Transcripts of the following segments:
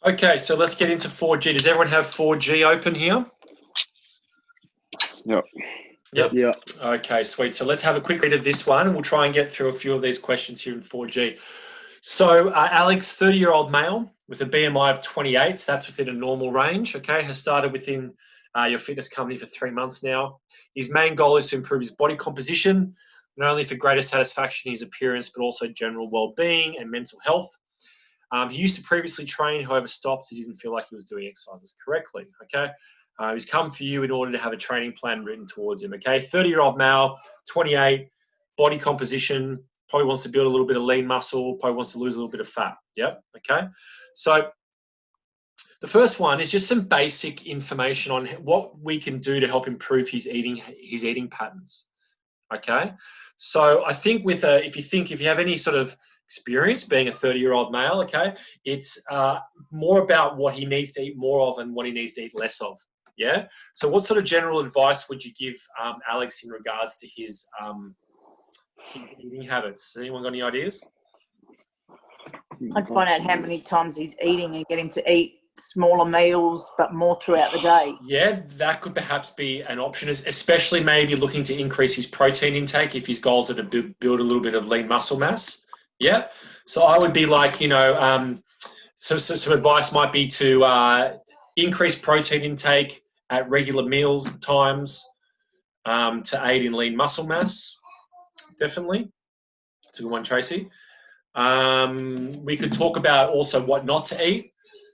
Okay, so let's get into 4G. Does everyone have 4G open here? Yep. Yeah. Okay, sweet. So let's have a quick read of this one, and we'll try and get through a few of these questions here in 4G. So Alex, 30-year-old male with a BMI of 28, so that's within a normal range, okay, has started within your fitness company for 3 months now. His main goal is to improve his body composition, not only for greater satisfaction in his appearance, but also general well-being and mental health. He used to previously train, however, stopped. He didn't feel like he was doing exercises correctly, okay? He's come for you in order to have a training plan written towards him, okay? 30-year-old male, 28, body composition, probably wants to build a little bit of lean muscle, probably wants to lose a little bit of fat, yep, okay? So the first one is just some basic information on what we can do to help improve his eating patterns, okay? So I think with if you have any sort of experience being a 30-year-old male, okay, it's more about what he needs to eat more of and what he needs to eat less of. Yeah. So what sort of general advice would you give Alex in regards to his eating habits? Anyone got any ideas? I'd find out how many times he's eating and get him to eat smaller meals, but more throughout the day. Yeah, that could perhaps be an option, especially maybe looking to increase his protein intake if his goals are to build a little bit of lean muscle mass. Yeah. So I would be like, so some advice might be to increase protein intake at regular meals times to aid in lean muscle mass. Definitely. It's a good one, Tracy. We could talk about also what not to eat.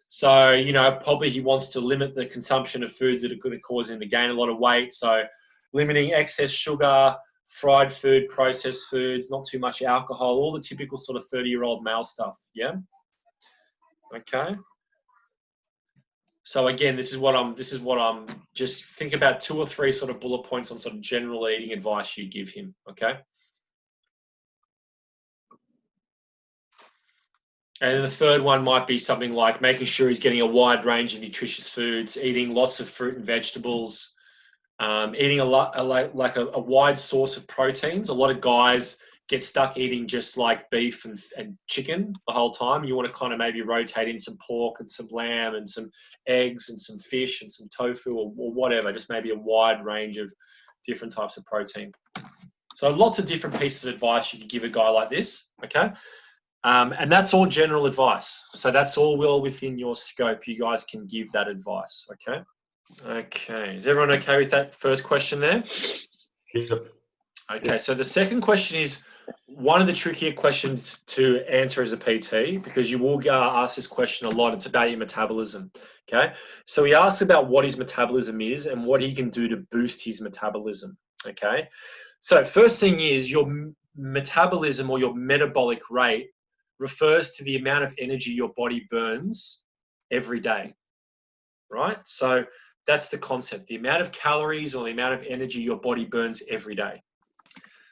So, probably he wants to limit the consumption of foods that are going to cause him to gain a lot of weight. So limiting excess sugar, fried food, processed foods, not too much alcohol, all the typical sort of 30-year-old male stuff. Yeah. Okay. So again, this is what I'm just think about 2 or 3 sort of bullet points on sort of general eating advice you give him. Okay. And then the third one might be something like making sure he's getting a wide range of nutritious foods, eating lots of fruit and vegetables, eating a wide source of proteins. A lot of guys get stuck eating just like beef and chicken the whole time. You want to kind of maybe rotate in some pork and some lamb and some eggs and some fish and some tofu or whatever, just maybe a wide range of different types of protein. So lots of different pieces of advice you could give a guy like this, okay? And that's all general advice. So that's all well within your scope. You guys can give that advice, okay? Okay, is everyone okay with that first question there? Yep. Okay, so the second question is one of the trickier questions to answer as a PT because you will ask this question a lot. It's about your metabolism, okay? So he asks about what his metabolism is and what he can do to boost his metabolism, okay? So first thing is your metabolism or your metabolic rate refers to the amount of energy your body burns every day, right? So that's the concept, the amount of calories or the amount of energy your body burns every day.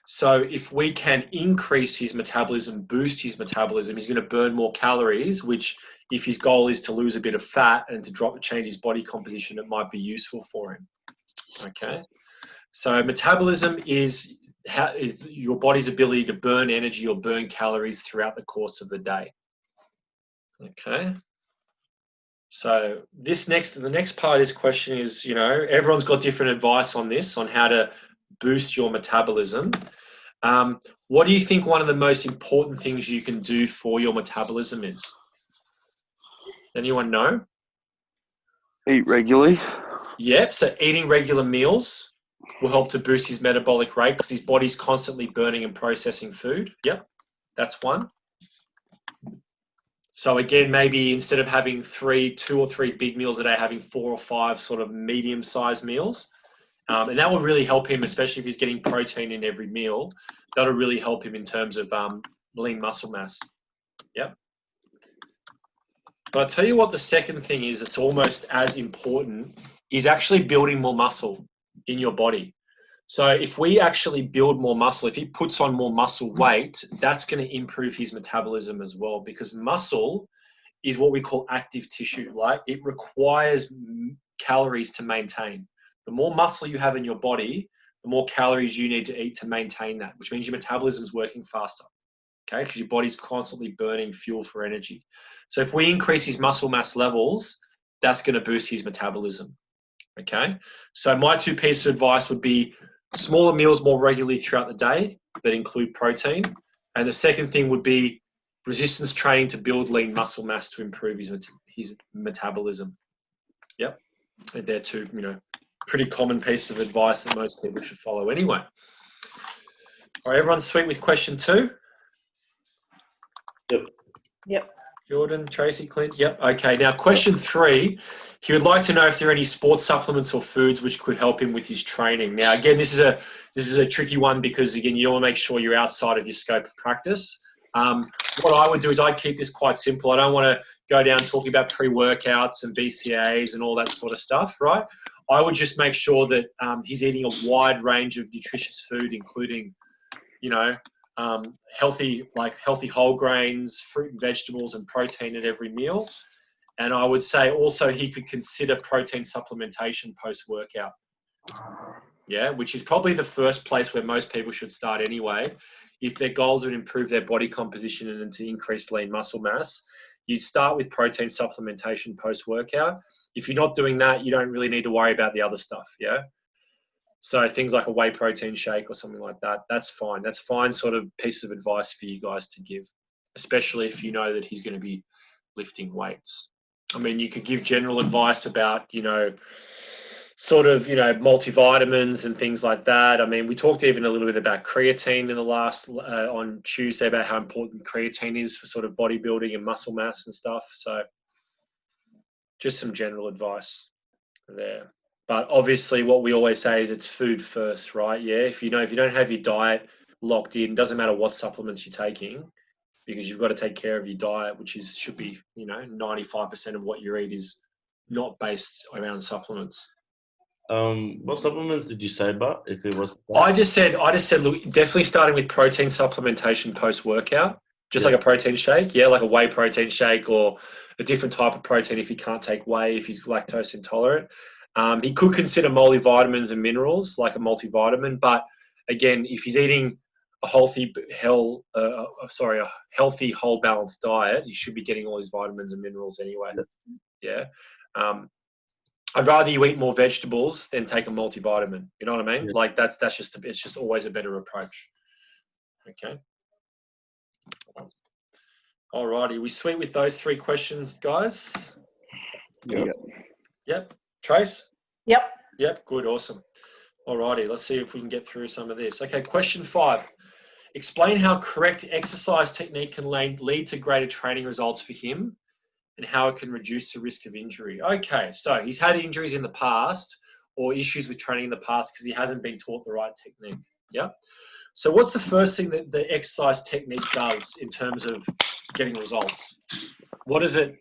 So if we can increase his metabolism, boost his metabolism, he's going to burn more calories, which if his goal is to lose a bit of fat and to change his body composition, it might be useful for him. Okay. So metabolism is your body's ability to burn energy or burn calories throughout the course of the day. Okay. So the next part of this question is, everyone's got different advice on this, on how to boost your metabolism. What do you think one of the most important things you can do for your metabolism is? Anyone know? Eat regularly. Yep. So eating regular meals will help to boost his metabolic rate because his body's constantly burning and processing food. Yep. That's one. So again, maybe instead of having 2 or 3 big meals a day, having 4 or 5 sort of medium-sized meals. And that will really help him, especially if he's getting protein in every meal. That'll really help him in terms of lean muscle mass. Yep. But I'll tell you what the second thing is that's almost as important is actually building more muscle in your body. So if we actually build more muscle, if he puts on more muscle weight, that's going to improve his metabolism as well, because muscle is what we call active tissue. Like, it requires calories to maintain. The more muscle you have in your body, the more calories you need to eat to maintain that, which means your metabolism is working faster. okay? Because your body's constantly burning fuel for energy. So if we increase his muscle mass levels, that's going to boost his metabolism, okay? So my 2 pieces of advice would be smaller meals more regularly throughout the day that include protein. And the second thing would be resistance training to build lean muscle mass to improve his metabolism. Yep. And they're 2, pretty common pieces of advice that most people should follow anyway. All right, everyone sweet with question 2? Yep. Jordan, Tracy, Clint? Yep. Okay, now question 3. He would like to know if there are any sports supplements or foods which could help him with his training. Now, again, this is a tricky one because, again, you want to make sure you're outside of your scope of practice. What I would do is I'd keep this quite simple. I don't want to go down talking about pre-workouts and BCAAs and all that sort of stuff, right? I would just make sure that he's eating a wide range of nutritious food, including, healthy whole grains, fruit and vegetables, and protein at every meal. And I would say also he could consider protein supplementation post-workout. Yeah, which is probably the first place where most people should start anyway. If their goals are to improve their body composition and to increase lean muscle mass, you'd start with protein supplementation post-workout. If you're not doing that, you don't really need to worry about the other stuff, yeah? So things like a whey protein shake or something like that, that's fine. That's fine sort of piece of advice for you guys to give, especially if you know that he's going to be lifting weights. I mean, you could give general advice about, multivitamins and things like that. I mean, we talked even a little bit about creatine in the last, on Tuesday, about how important creatine is for sort of bodybuilding and muscle mass and stuff. So just some general advice there. But obviously what we always say is it's food first, right? Yeah. If you don't have your diet locked in, doesn't matter what supplements you're taking, because you've got to take care of your diet, which should be, 95% of what you eat is not based around supplements. What supplements did you say about? If it was, I just said, look, definitely starting with protein supplementation post-workout, just like a protein shake. Yeah, like a whey protein shake or a different type of protein if you can't take whey, if he's lactose intolerant. He could consider multivitamins and minerals, like a multivitamin. But again, if he's eating a healthy whole balanced diet, you should be getting all his vitamins and minerals anyway. Yeah. I'd rather you eat more vegetables than take a multivitamin. You know what I mean? Yeah. Like it's just always a better approach. Okay. Alrighty, we sweet with those 3 questions, guys? Yep. Trace? Yep. Good. Awesome. Alrighty, let's see if we can get through some of this. Okay, question 5. Explain how correct exercise technique can lead to greater training results for him and how it can reduce the risk of injury. Okay, so he's had injuries in the past or issues with training in the past because he hasn't been taught the right technique. Yeah. So what's the first thing that the exercise technique does in terms of getting results? What is it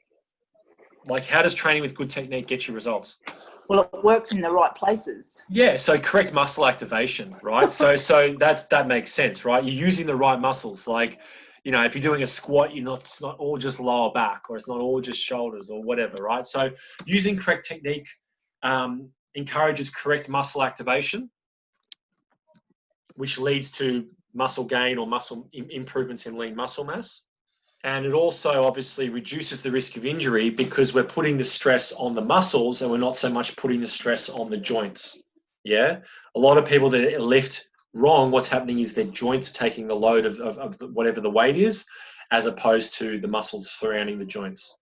like? How does training with good technique get you results? Well, it works in the right places. Yeah, so correct muscle activation, right? so that makes sense, right? You're using the right muscles. Like, if you're doing a squat, it's not all just lower back, or it's not all just shoulders or whatever, right? So using correct technique encourages correct muscle activation, which leads to muscle gain or muscle improvements in lean muscle mass. And it also obviously reduces the risk of injury because we're putting the stress on the muscles and we're not so much putting the stress on the joints. Yeah. A lot of people that lift wrong, what's happening is their joints are taking the load of whatever the weight is, as opposed to the muscles surrounding the joints.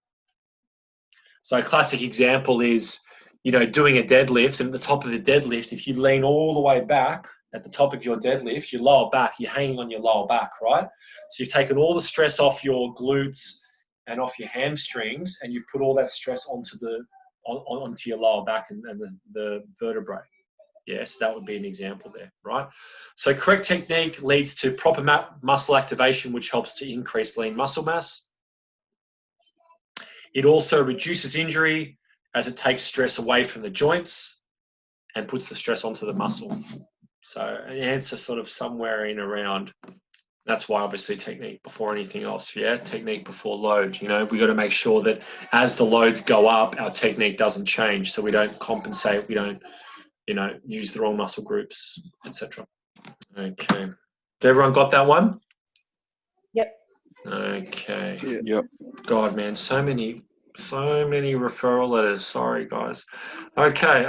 So a classic example is, doing a deadlift, and at the top of the deadlift, if you lean all the way back at the top of your deadlift, your lower back, you're hanging on your lower back, right? So you've taken all the stress off your glutes and off your hamstrings, and you've put all that stress onto your lower back and the vertebrae. Yeah, so that would be an example there, right? So correct technique leads to proper muscle activation, which helps to increase lean muscle mass. It also reduces injury as it takes stress away from the joints and puts the stress onto the muscle. So an answer sort of somewhere in around, that's why obviously technique before anything else. Yeah, technique before load. We got to make sure that as the loads go up, our technique doesn't change, so we don't compensate, we don't, use the wrong muscle groups, etc. Okay. Everyone got that one? Yep. Okay. Yep. God, man, so many referral letters. Sorry, guys. Okay.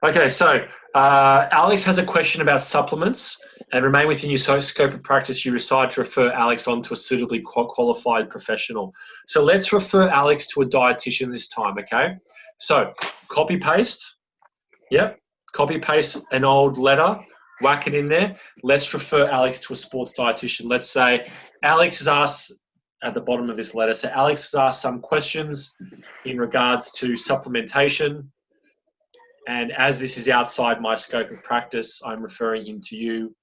Okay. So Alex has a question about supplements, and remain within your scope of practice. You decide to refer Alex on to a suitably qualified professional. So let's refer Alex to a dietitian this time. Okay. So copy paste. Yep. Copy paste an old letter. Whack it in there. Let's refer Alex to a sports dietitian. Let's say Alex has asked at the bottom of this letter. So Alex has asked some questions in regards to supplementation. And as this is outside my scope of practice, I'm referring him to you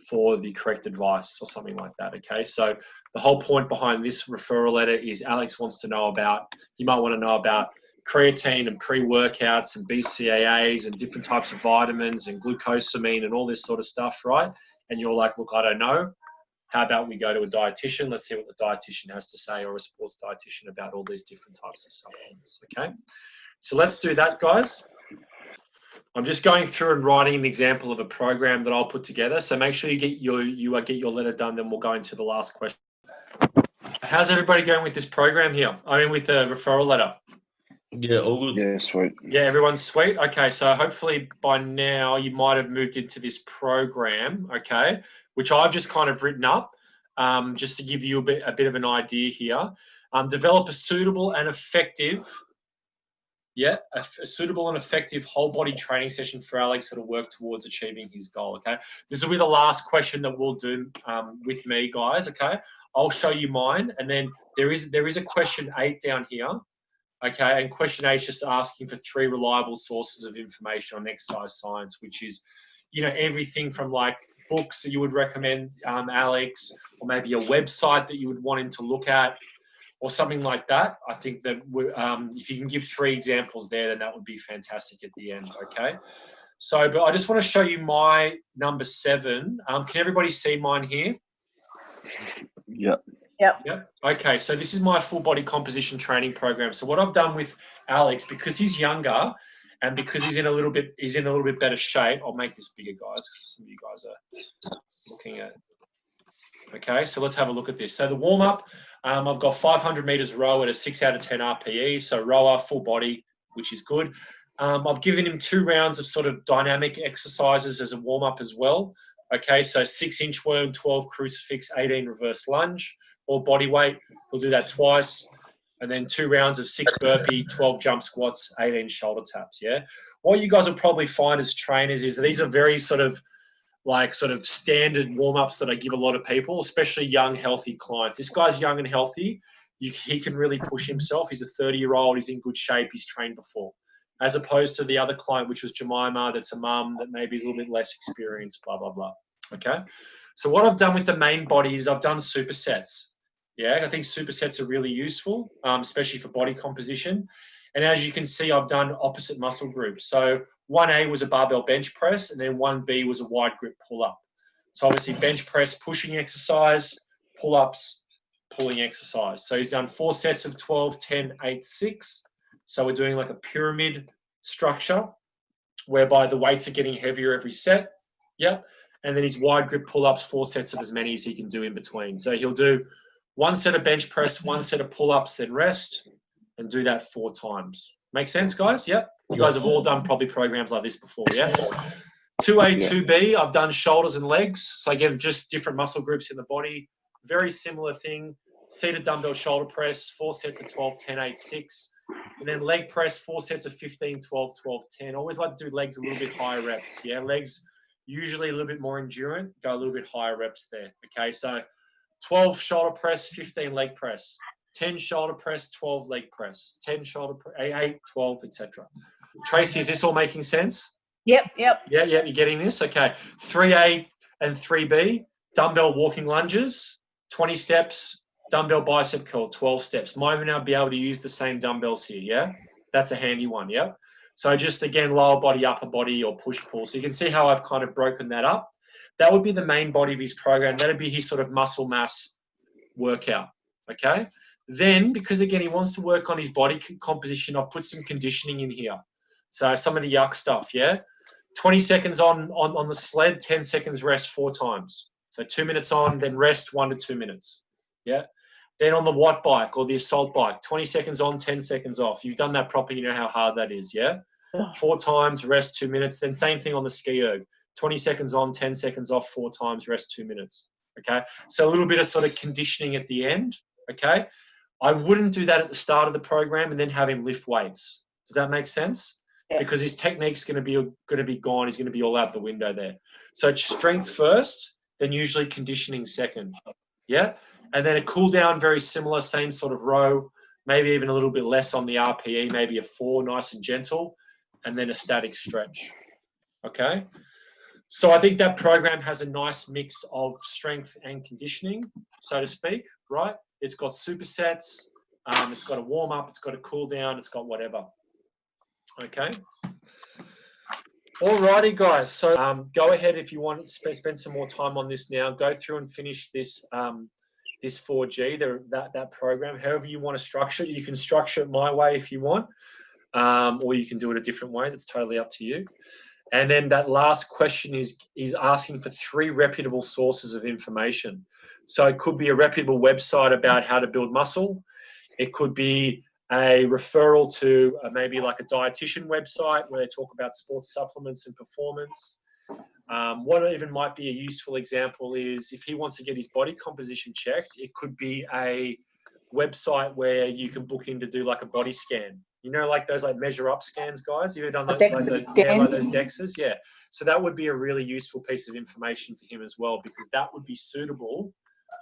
for the correct advice or something like that. Okay. So the whole point behind this referral letter is Alex wants to know about, you might want to know about creatine and pre-workouts and BCAAs and different types of vitamins and glucosamine and all this sort of stuff, right? And you're like, look, I don't know. How about we go to a dietitian? Let's see what the dietitian has to say, or a sports dietitian, about all these different types of supplements. Okay. So let's do that, guys. I'm just going through and writing an example of a program that I'll put together. So make sure you get your letter done. Then we'll go into the last question. How's everybody going with this program here? I mean, with the referral letter. Yeah, all good. Yeah, sweet. Yeah, everyone's sweet. Okay, so hopefully by now you might have moved into this program, okay, which I've just kind of written up, just to give you a bit of an idea here. Develop a suitable and effective, a suitable and effective whole body training session for Alex that'll work towards achieving his goal, okay? This will be the last question that we'll do with me, guys, okay? I'll show you mine, and then there is a question 8 down here. Okay, and question 8 is just asking for 3 reliable sources of information on exercise science, which is, everything from like books that you would recommend, Alex, or maybe a website that you would want him to look at, or something like that. I think that if you can give 3 examples there, then that would be fantastic at the end. Okay, so but I just want to show you my number 7. Can everybody see mine here? Yep. Yep. Okay, so this is my full body composition training program. So what I've done with Alex, because he's younger and because he's in a little bit better shape, I'll make this bigger, guys, because some of you guys are looking at it. Okay, so let's have a look at this. So the warm up, I've got 500 meters row at a 6 out of 10 RPE. So rower, full body, which is good. I've given him 2 rounds of sort of dynamic exercises as a warm up as well. Okay, so 6 inchworm, 12 crucifix, 18 reverse lunge, or body weight. We'll do that twice. And then 2 rounds of 6 burpee, 12 jump squats, 18 shoulder taps, yeah? What you guys will probably find as trainers is these are very sort of standard warm-ups that I give a lot of people, especially young, healthy clients. This guy's young and healthy. He can really push himself. He's a 30-year-old. He's in good shape. He's trained before. As opposed to the other client, which was Jemima, that's a mum that maybe is a little bit less experienced, blah, blah, blah. Okay? So what I've done with the main body is I've done supersets. Yeah, I think supersets are really useful, especially for body composition. And as you can see, I've done opposite muscle groups. So 1A was a barbell bench press, and then 1B was a wide grip pull-up. So obviously bench press, pushing exercise, pull-ups, pulling exercise. So he's done 4 sets of 12, 10, 8, 6. So we're doing like a pyramid structure whereby the weights are getting heavier every set. Yep. And then his wide grip pull-ups, 4 sets of as many as he can do in between. So he'll do 1 set of bench press, 1 set of pull-ups, then rest, and do that 4 times. Make sense, guys? Yep. You guys have all done probably programs like this before, yeah? 2A, 2B, I've done shoulders and legs. So again, just different muscle groups in the body. Very similar thing. Seated dumbbell shoulder press, 4 sets of 12, 10, 8, 6. And then leg press, 4 sets of 15, 12, 12, 10. Always like to do legs a little bit higher reps, yeah? Legs usually a little bit more endurant, go a little bit higher reps there, okay? So 12 shoulder press, 15 leg press. 10 shoulder press, 12 leg press, 10 shoulder press, 8, 12, etc. Tracy, is this all making sense? Yep. Yeah, you're getting this? Okay. 3A and 3B, dumbbell walking lunges, 20 steps, dumbbell bicep curl, 12 steps. Might even now be able to use the same dumbbells here, yeah? That's a handy one, yeah? So just, again, lower body, upper body, or push-pull. So you can see how I've kind of broken that up. That would be the main body of his program. That would be his sort of muscle mass workout, okay? Then, because again, he wants to work on his body composition, I've put some conditioning in here. So some of the yuck stuff, yeah? 20 seconds on the sled, 10 seconds rest 4 times. So 2 minutes on, then rest 1 to 2 minutes. Yeah. Then on the watt bike or the assault bike, 20 seconds on, 10 seconds off. You've done that properly, you know how hard that is, yeah? 4 times, rest 2 minutes. Then same thing on the ski erg, 20 seconds on, 10 seconds off, 4 times, rest 2 minutes, okay? So a little bit of sort of conditioning at the end, okay? I wouldn't do that at the start of the program and then have him lift weights. Does that make sense? Yeah. Because his technique's going to be gone. He's going to be all out the window there. So it's strength first, then usually conditioning second, yeah? And then a cool down, very similar, same sort of row, maybe even a little bit less on the RPE, maybe a 4, nice and gentle, and then a static stretch, okay? So I think that program has a nice mix of strength and conditioning, so to speak, right? It's got supersets, it's got a warm up, it's got a cool down, it's got whatever, okay? Alrighty, guys. So go ahead if you want to spend some more time on this now. Go through and finish this this 4G, that program. However you want to structure it, you can structure it my way if you want, or you can do it a different way. That's totally up to you. And then that last question is asking for 3 reputable sources of information. So it could be a reputable website about how to build muscle. It could be a referral to maybe like a dietitian website where they talk about sports supplements and performance. What even might be a useful example is if he wants to get his body composition checked, it could be a website where you can book in to do like a body scan. You know, like those like measure up scans, guys. You've done like those DEXAs, yeah. So that would be a really useful piece of information for him as well, because that would be suitable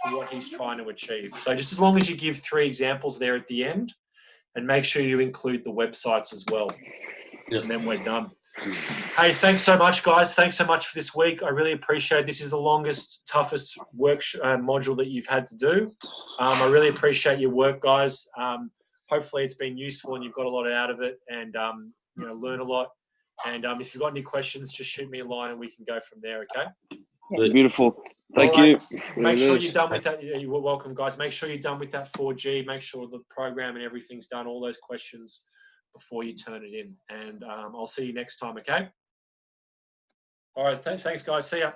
for what he's trying to achieve. So just as long as you give 3 examples there at the end, and make sure you include the websites as well. Yep. And then we're done. Hey, thanks so much, guys. Thanks so much for this week. I really appreciate it. This is the longest, toughest work module that you've had to do. I really appreciate your work, guys. Hopefully it's been useful and you've got a lot out of it and you know, learn a lot. And if you've got any questions, just shoot me a line and we can go from there, okay? Yeah. Beautiful. Thank you. Make sure you're done with that. You're welcome, guys. Make sure you're done with that 4G. Make sure the program and everything's done, all those questions before you turn it in. And I'll see you next time, okay? All right. Thanks, guys. See ya.